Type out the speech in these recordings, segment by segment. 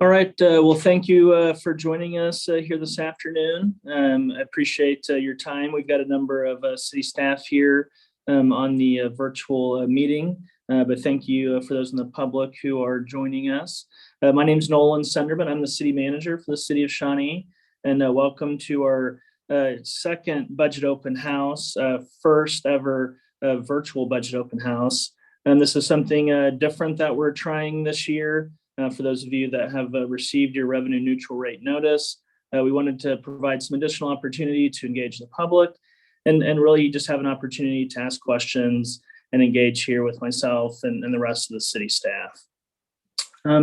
All right. Well, thank you for joining us here this afternoon. I appreciate your time. We've got a number of city staff here on the virtual meeting, but thank you for those in the public who are joining us. My name is Nolan Sunderman. I'm the city manager for the city of Shawnee, and welcome to our second budget open house, first ever virtual budget open house. And this is something different that we're trying this year. For those of you that have received your revenue neutral rate notice, we wanted to provide some additional opportunity to engage the public and really just have an opportunity to ask questions and engage here with myself and the rest of the city staff.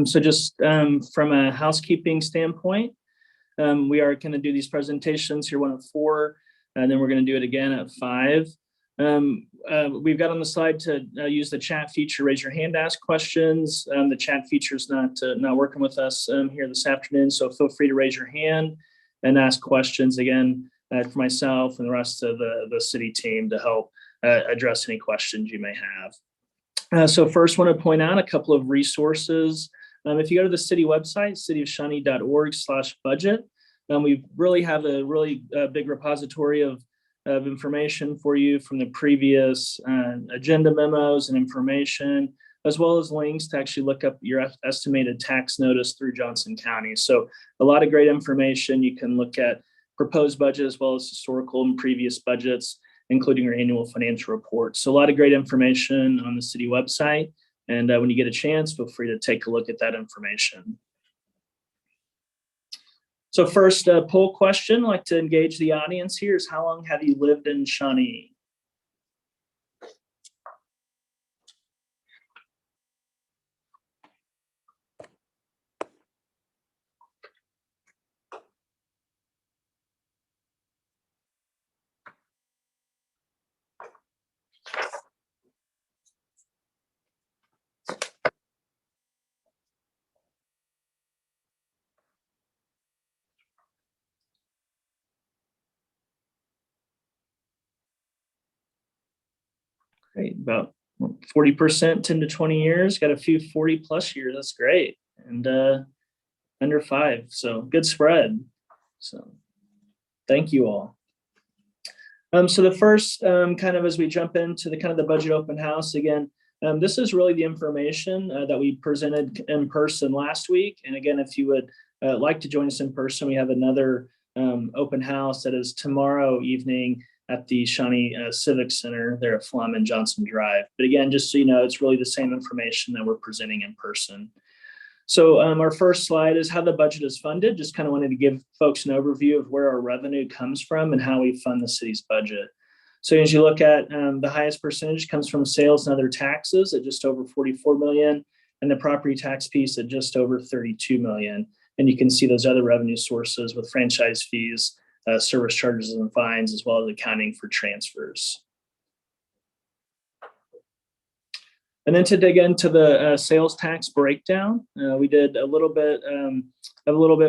So just from a housekeeping standpoint, we are going to do these presentations here 1 at 4, and then we're going to do it again at 5. We've got on the slide to use the chat feature, raise your hand, ask questions. The chat feature is not working with us here this afternoon, so feel free to raise your hand and ask questions again for myself and the rest of the city team to help address any questions you may have. So first, want to point out a couple of resources. If you go to the city website, cityofshawnee.org/budget, we really have a big repository of information for you from the previous agenda memos and information, as well as links to actually look up your estimated tax notice through Johnson County. So a lot of great information. You can look at proposed budget as well as historical and previous budgets, including your annual financial report. So a lot of great information on the city website. And when you get a chance, feel free to take a look at that information. So first poll question, I'd like to engage the audience here is, how long have you lived in Shawnee? Great, about 40%, 10 to 20 years, got a few 40 plus years, that's great. And under 5, so good spread. So thank you all. So the first kind of as we jump into the budget open house again, this is really the information that we presented in person last week. And again, if you would like to join us in person, we have another open house that is tomorrow evening at the Shawnee Civic Center there at Flum and Johnson Drive. But again, just so you know, it's really the same information that we're presenting in person. So our first slide is how the budget is funded. Just kind of wanted to give folks an overview of where our revenue comes from and how we fund the city's budget. So as you look at the highest percentage comes from sales and other taxes at just over 44 million, and the property tax piece at just over 32 million. And you can see those other revenue sources with franchise fees, service charges and fines, as well as accounting for transfers. And then to dig into the sales tax breakdown, we did a little bit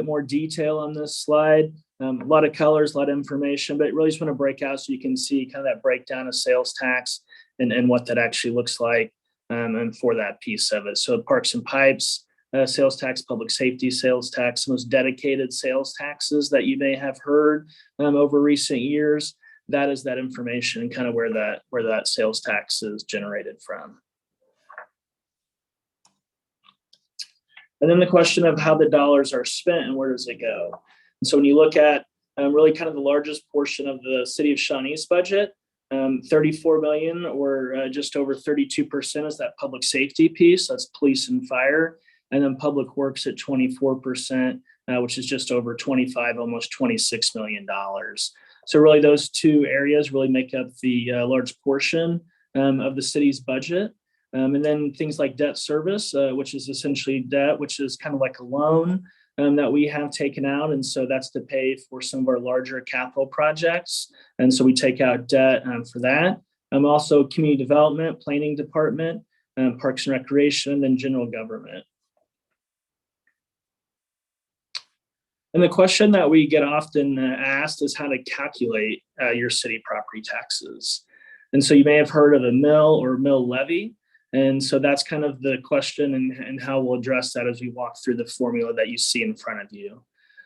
more detail on this slide. A lot of colors, a lot of information, but really just want to break out so you can see kind of that breakdown of sales tax and what that actually looks like and for that piece of it. So parks and pipes, sales tax, public safety sales tax, most dedicated sales taxes that you may have heard over recent years. That is that information and kind of where that sales tax is generated from. And then the question of how the dollars are spent and where does it go? And so when you look at really kind of the largest portion of the city of Shawnee's budget, 34 million or just over 32% is that public safety piece. That's police and fire. And then public works at 24%, which is just over 25, almost $26 million. So really those two areas really make up the large portion of the city's budget. And then things like debt service, which is essentially debt, which is kind of like a loan that we have taken out. And so that's to pay for some of our larger capital projects. And so we take out debt for that. Also community development, planning department, parks and recreation, and then general government. And the question that we get often asked is how to calculate your city property taxes. And so you may have heard of a mill or mill levy. And so that's kind of the question and how we'll address that as we walk through the formula that you see in front of you.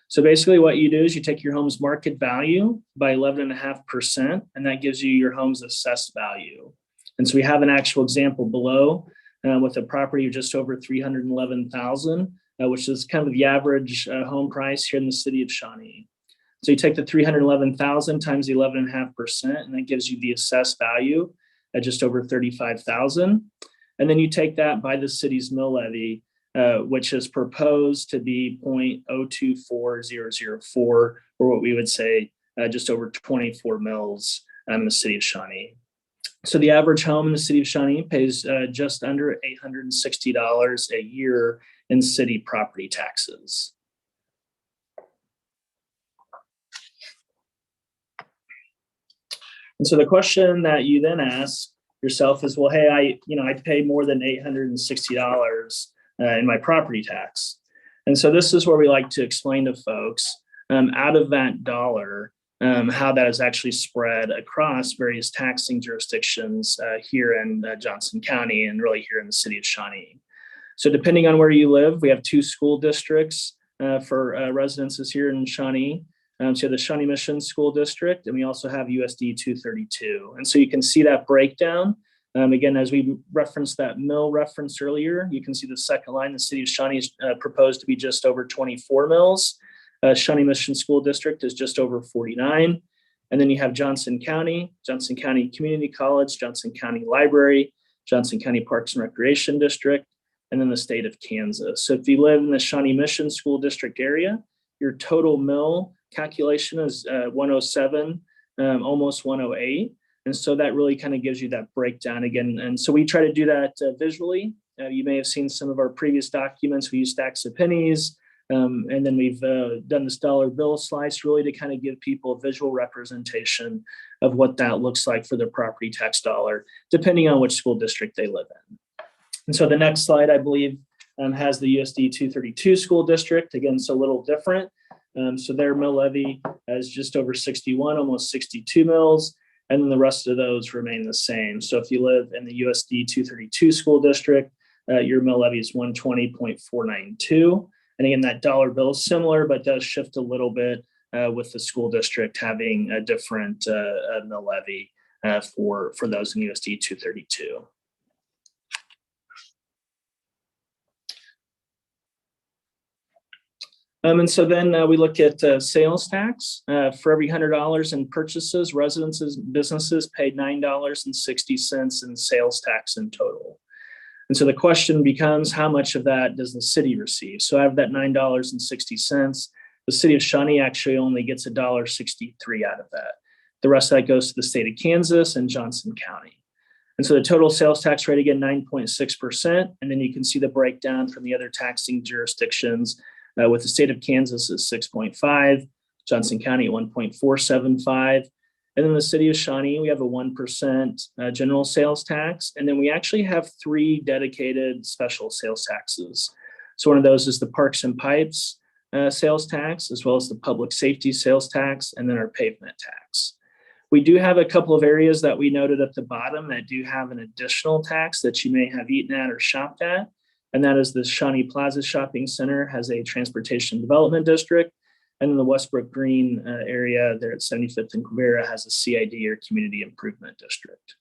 So basically what you do is you take your home's market value by 11.5%, and that gives you your home's assessed value. And so we have an actual example below with a property of just over $311,000, which is kind of the average home price here in the city of Shawnee. So you take the $311,000 times the 11.5%, and that gives you the assessed value at just over $35,000. And then you take that by the city's mill levy, which is proposed to be 0.024004, or what we would say just over 24 mills in the city of Shawnee. So the average home in the city of Shawnee pays just under $860 a year in city property taxes. And so the question that you then ask yourself is, well, hey, I pay more than $860 in my property tax. And so this is where we like to explain to folks out of that dollar, how that is actually spread across various taxing jurisdictions here in Johnson County and really here in the city of Shawnee. So depending on where you live, we have 2 school districts for residences here in Shawnee. So you have the Shawnee Mission School District, and we also have USD 232. And so you can see that breakdown. Again, as we referenced that mill reference earlier, you can see the second line, the city of Shawnee is proposed to be just over 24 mills. Shawnee Mission School District is just over 49. And then you have Johnson County Community College, Johnson County Library, Johnson County Parks and Recreation District, and then the state of Kansas. So if you live in the Shawnee Mission School District area, your total mill calculation is 107, almost 108. And so that really kind of gives you that breakdown again. And so we try to do that visually. You may have seen some of our previous documents. We use stacks of pennies. And then we've done this dollar bill slice really to kind of give people a visual representation of what that looks like for their property tax dollar, depending on which school district they live in. And so the next slide, I believe, has the USD 232 school district. Again, it's a little different. So their mill levy is just over 61, almost 62 mills. And then the rest of those remain the same. So if you live in the USD 232 school district, your mill levy is 120.492. And again, that dollar bill is similar, but does shift a little bit with the school district having a different mill levy for those in USD 232. And so then we look at sales tax. For every $100 in purchases, residences, businesses paid $9.60 in sales tax in total. And so the question becomes, how much of that does the city receive? So out of that $9.60, the city of Shawnee actually only gets $1.63 out of that. The rest of that goes to the state of Kansas and Johnson County. And so the total sales tax rate, again, 9.6%. And then you can see the breakdown from the other taxing jurisdictions. With the state of Kansas is 6.5, Johnson County at 1.475. And then the city of Shawnee, we have a 1% general sales tax. And then we actually have 3 dedicated special sales taxes. So one of those is the Parks and Pipes sales tax, as well as the public safety sales tax, and then our pavement tax. We do have a couple of areas that we noted at the bottom that do have an additional tax that you may have eaten at or shopped at. And that is the Shawnee Plaza Shopping Center has a transportation development district. And then the Westbrook Green area there at 75th and Quivira has a CID or community improvement district.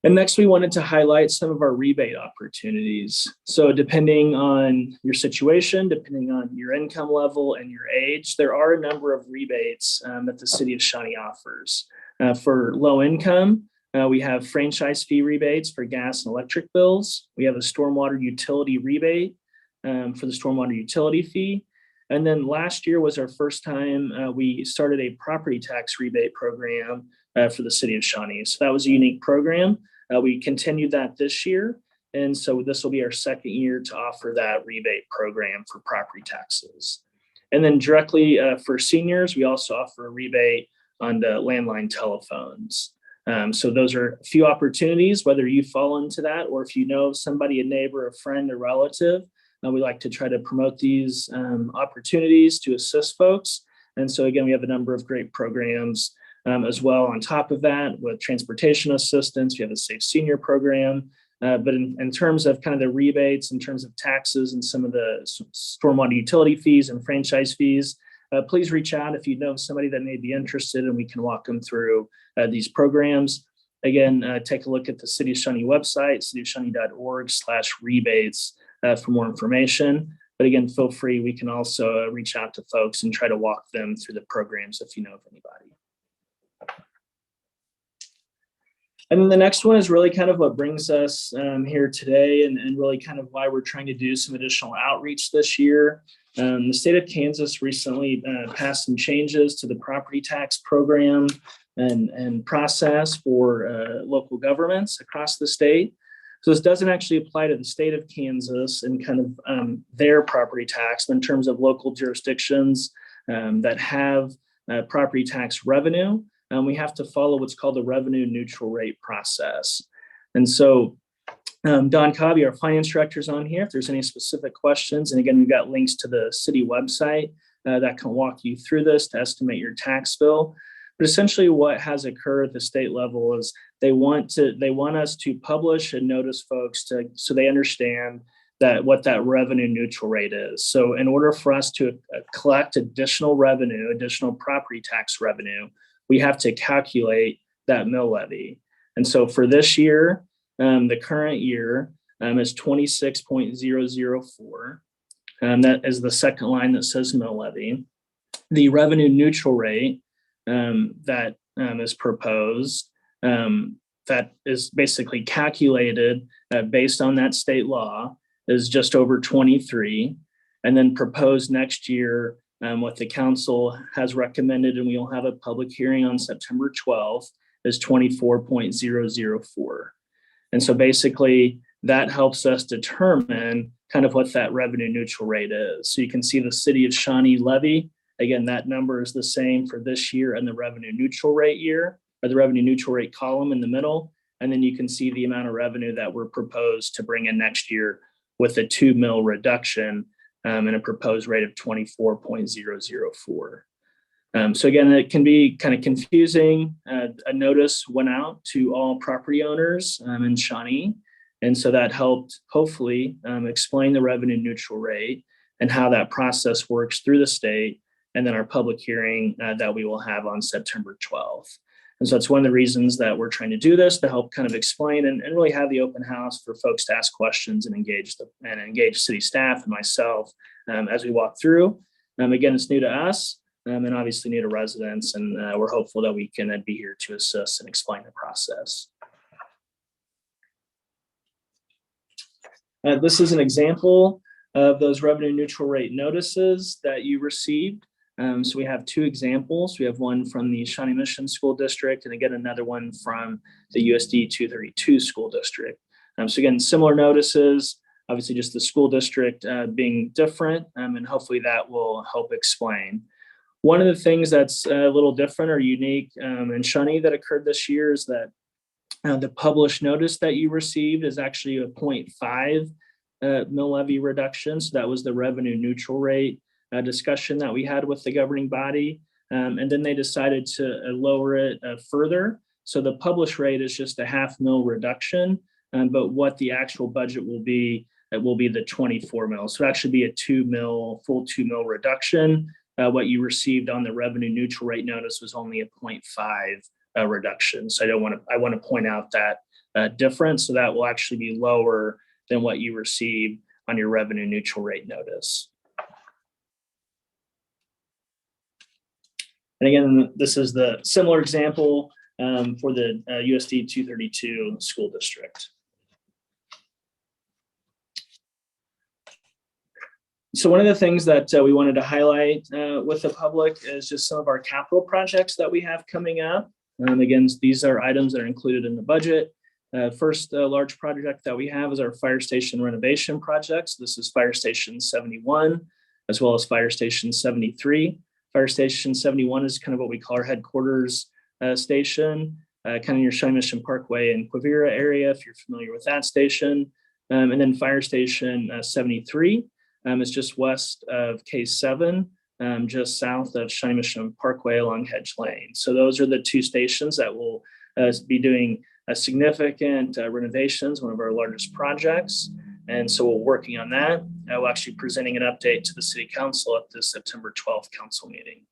And next, we wanted to highlight some of our rebate opportunities. So depending on your situation, depending on your income level and your age, there are a number of rebates that the city of Shawnee offers. For low income, we have franchise fee rebates for gas and electric bills. We have a stormwater utility rebate for the stormwater utility fee. And then last year was our first time we started a property tax rebate program for the city of Shawnee. So that was a unique program. We continued that this year. And so this will be our second year to offer that rebate program for property taxes. And then directly for seniors, we also offer a rebate on the landline telephones. So those are a few opportunities, whether you fall into that or if you know somebody, a neighbor, a friend, a relative. We like to try to promote these opportunities to assist folks. And so again, we have a number of great programs as well on top of that with transportation assistance. We have a Safe Senior program. But in terms of kind of the rebates, in terms of taxes and some of the stormwater utility fees and franchise fees, please reach out if you know somebody that may be interested and we can walk them through these programs. Again, take a look at the City of Shawnee website, cityofshawnee.org/rebates for more information. But again, feel free, we can also reach out to folks and try to walk them through the programs if you know of anybody. And then the next one is really kind of what brings us here today and really kind of why we're trying to do some additional outreach this year. The state of Kansas recently passed some changes to the property tax program and process for local governments across the state. So this doesn't actually apply to the state of Kansas and kind of their property tax, but in terms of local jurisdictions that have property tax revenue. We have to follow what's called the revenue neutral rate process. And so Don Cobby, our finance director, is on here if there's any specific questions. And again, we've got links to the city website that can walk you through this to estimate your tax bill. But essentially what has occurred at the state level is they want us to publish and notice folks so they understand what that revenue neutral rate is. So in order for us to collect additional revenue, additional property tax revenue, we have to calculate that mill levy. And so for this year, the current year is 26.004. That is the second line that says mill levy. The revenue neutral rate that is proposed, that is basically calculated based on that state law, is just over 23. And then proposed next year, what the council has recommended, and we will have a public hearing on September 12th, is 24.004. And so basically that helps us determine kind of what that revenue neutral rate is. So you can see the City of Shawnee levy. Again, that number is the same for this year and the revenue neutral rate year, or the revenue neutral rate column in the middle. And then you can see the amount of revenue that we're proposed to bring in next year with a 2 mil reduction and a proposed rate of 24.004. So again, it can be kind of confusing. A notice went out to all property owners in Shawnee. And so that helped hopefully explain the revenue neutral rate and how that process works through the state, and then our public hearing that we will have on September 12th. And so that's one of the reasons that we're trying to do this, to help kind of explain and really have the open house for folks to ask questions and engage city staff and myself as we walk through. Again, it's new to us and obviously new to residents, and we're hopeful that we can be here to assist and explain the process. This is an example of those revenue neutral rate notices that you received. So we have two examples. We have one from the Shawnee Mission School District, and again, another one from the USD 232 School District. So again, similar notices, obviously just the school district being different, and hopefully that will help explain. One of the things that's a little different or unique in Shawnee that occurred this year is that the published notice that you received is actually a 0.5 mill levy reduction. So that was the revenue neutral rate discussion that we had with the governing body. And then they decided to lower it further. So the published rate is just a half mil reduction, but what the actual budget will be, it will be the 24 mil. So it actually be a full 2 mil reduction. What you received on the revenue neutral rate notice was only a 0.5 reduction. So I want to point out that difference. So that will actually be lower than what you received on your revenue neutral rate notice. And again, this is the similar example for the USD 232 school district. So one of the things that we wanted to highlight with the public is just some of our capital projects that we have coming up. Again, these are items that are included in the budget. First large project that we have is our fire station renovation projects. This is Fire Station 71, as well as Fire Station 73. Fire Station 71 is kind of what we call our headquarters station, kind of your Shawnee Mission Parkway and Quivira area, if you're familiar with that station. And then Fire Station 73 is just west of K7 just south of Shawnee Mission Parkway along Hedge Lane. So those are the two stations that will be doing significant renovations, one of our largest projects. And so we're working on that. We're actually presenting an update to the City Council at the September 12th council meeting.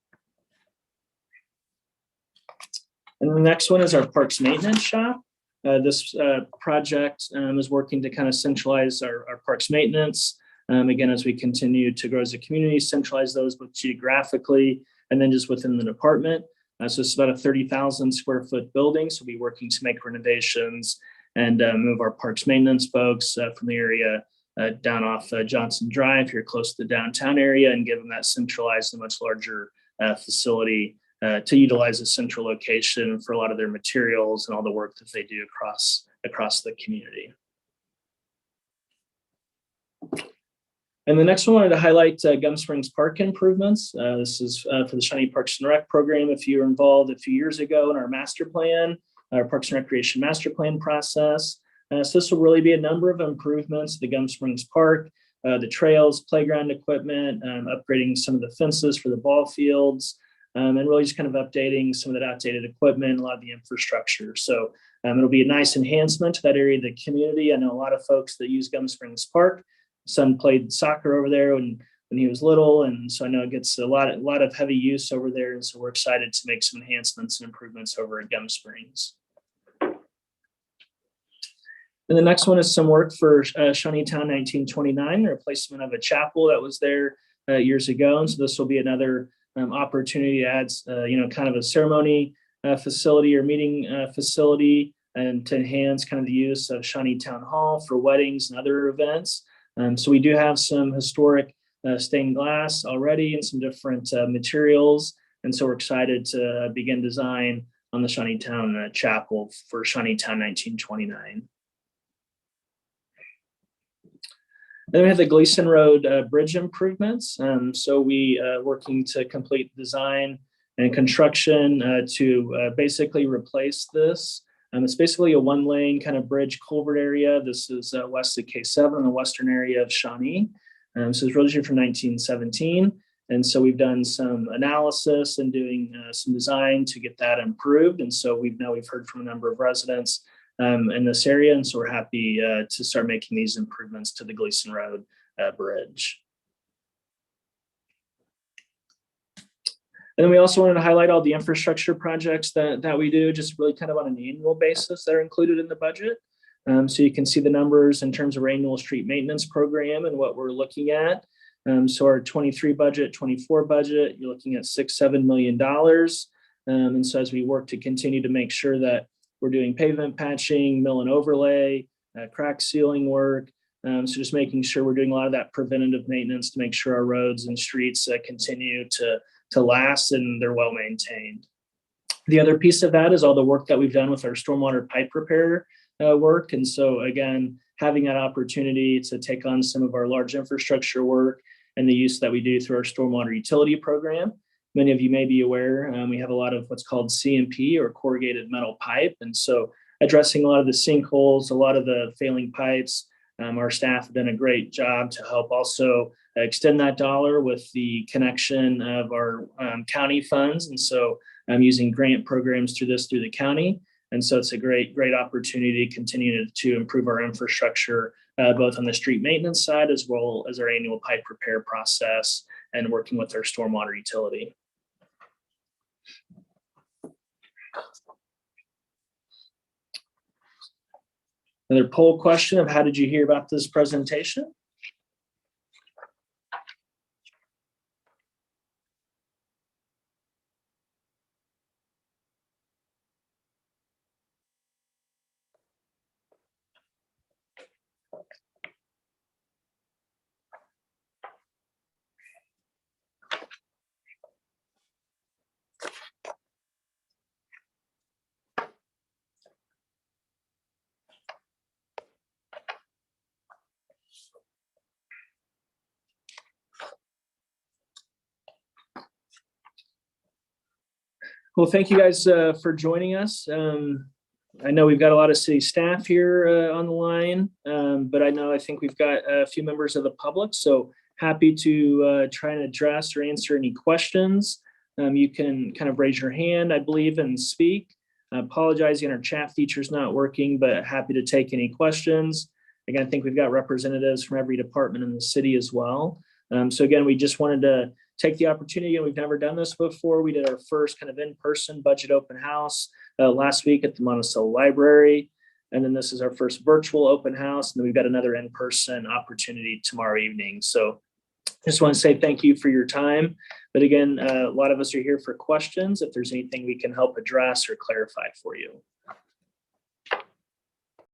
And the next one is our Parks Maintenance Shop. This project is working to kind of centralize our parks maintenance. Again, as we continue to grow as a community, centralize those both geographically and then just within the department. So it's about a 30,000 square foot building. So we'll be working to make renovations and move our parks maintenance folks from the area down off Johnson Drive here close to the downtown area and give them that centralized and much larger facility to utilize a central location for a lot of their materials and all the work that they do across the community. And the next one I wanted to highlight Gum Springs Park improvements. This is for the Shawnee Parks and Rec program. If you were involved a few years ago in our master plan, our Parks and Recreation master plan process. So this will really be a number of improvements to the Gum Springs Park, the trails, playground equipment, upgrading some of the fences for the ball fields, and really just kind of updating some of that outdated equipment, a lot of the infrastructure. So it'll be a nice enhancement to that area of the community. I know a lot of folks that use Gum Springs Park. Son played soccer over there when he was little, and so I know it gets a lot of heavy use over there. And so we're excited to make some enhancements and improvements over at Gum Springs. And the next one is some work for Shawnee Town 1929, the replacement of a chapel that was there years ago. And so this will be another opportunity to add, kind of a ceremony facility or meeting facility, and to enhance kind of the use of Shawnee Town Hall for weddings and other events. So we do have some historic stained glass already and some different materials. And so we're excited to begin design on the Shawnee Town Chapel for Shawnee Town 1929. Then we have the Gleason Road bridge improvements. So we working to complete design and construction to basically replace this. It's basically a one-lane kind of bridge culvert area. This is west of K7 in the western area of Shawnee. So it's registered from 1917. And so we've done some analysis and doing some design to get that improved. And so we've heard from a number of residents in this area. And so we're happy to start making these improvements to the Gleason Road bridge. And then we also wanted to highlight all the infrastructure projects that we do, just really kind of on an annual basis that are included in the budget. So you can see the numbers in terms of our annual street maintenance program and what we're looking at. So our 23 budget, 24 budget, you're looking at $6-7 million. And so as we work to continue to make sure that we're doing pavement patching, mill and overlay, crack sealing work. So just making sure we're doing a lot of that preventative maintenance to make sure our roads and streets continue to last and they're well maintained. The other piece of that is all the work that we've done with our stormwater pipe repair work. And so again, having that opportunity to take on some of our large infrastructure work and the use that we do through our stormwater utility program. Many of you may be aware, we have a lot of what's called CMP or corrugated metal pipe. And so addressing a lot of the sinkholes, a lot of the failing pipes, our staff have done a great job to help also extend that dollar with the connection of our county funds. And so I'm using grant programs through the county. And so it's a great opportunity to continue to improve our infrastructure, both on the street maintenance side, as well as our annual pipe repair process and working with our stormwater utility. Another poll question of how did you hear about this presentation? Well, thank you guys for joining us. I know we've got a lot of city staff here on the line, but I think we've got a few members of the public. So happy to try and address or answer any questions. You can kind of raise your hand, I believe, and speak. Apologizing, our chat feature is not working, but happy to take any questions. Again, I think we've got representatives from every department in the city as well. So again, we just wanted to take the opportunity, and we've never done this before. We did our first kind of in-person budget open house last week at the Monticello Library. And then this is our first virtual open house. And then we've got another in-person opportunity tomorrow evening. So just want to say thank you for your time. But again, a lot of us are here for questions if there's anything we can help address or clarify for you.